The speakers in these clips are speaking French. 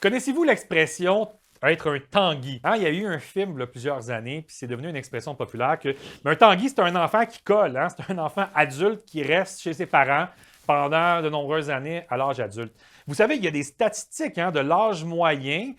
Connaissez-vous l'expression être un Tanguy? Hein, il y a eu un film là, plusieurs années, puis c'est devenu une expression populaire que mais un Tanguy, c'est un enfant qui colle, hein? C'est un enfant adulte qui reste chez ses parents pendant de nombreuses années à l'âge adulte. Vous savez, il y a des statistiques hein, de l'âge moyen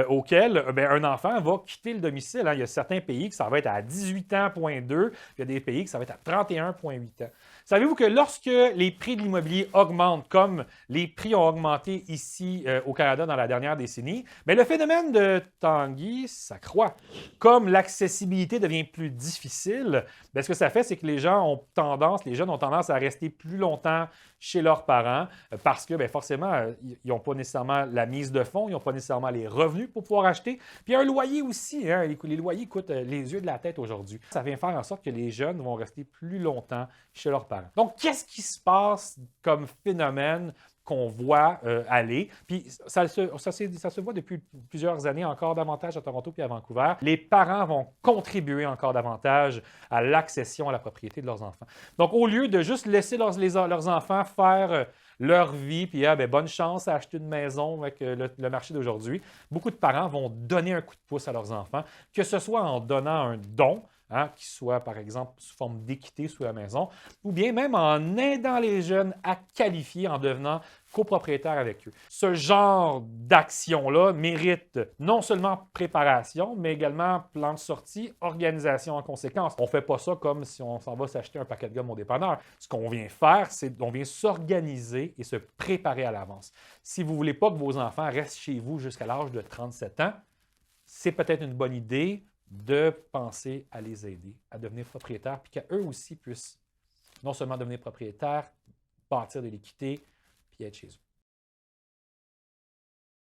auquel un enfant va quitter le domicile. Hein. Il y a certains pays que ça va être à 18 ans,2, puis il y a des pays que ça va être à 31,8 ans. Savez-vous que lorsque les prix de l'immobilier augmentent, comme les prix ont augmenté ici au Canada dans la dernière décennie, mais le phénomène de Tanguy s'accroît. Comme l'accessibilité devient plus difficile, bien, ce que ça fait, c'est que les jeunes ont tendance à rester plus longtemps chez leurs parents parce que bien, forcément, ils n'ont pas nécessairement la mise de fonds, ils n'ont pas nécessairement les revenus pour pouvoir acheter. Puis un loyer aussi, hein, les loyers coûtent les yeux de la tête aujourd'hui. Ça vient faire en sorte que les jeunes vont rester plus longtemps chez leurs parents. Donc, qu'est-ce qui se passe comme phénomène qu'on voit aller? Puis ça se voit depuis plusieurs années encore davantage à Toronto puis à Vancouver. Les parents vont contribuer encore davantage à l'accession à la propriété de leurs enfants. Donc, au lieu de juste laisser leurs enfants faire leur vie, puis bonne chance à acheter une maison avec le marché d'aujourd'hui, beaucoup de parents vont donner un coup de pouce à leurs enfants, que ce soit en donnant un don, hein, qui soit par exemple sous forme d'équité sous la maison, ou bien même en aidant les jeunes à qualifier en devenant copropriétaires avec eux. Ce genre d'action-là mérite non seulement préparation, mais également plan de sortie, organisation en conséquence. On ne fait pas ça comme si on s'en va s'acheter un paquet de gomme au dépanneur. Ce qu'on vient faire, c'est qu'on vient s'organiser et se préparer à l'avance. Si vous ne voulez pas que vos enfants restent chez vous jusqu'à l'âge de 37 ans, c'est peut-être une bonne idée de penser à les aider à devenir propriétaires, puis qu'eux aussi puissent non seulement devenir propriétaires, bâtir de l'équité, puis être chez eux.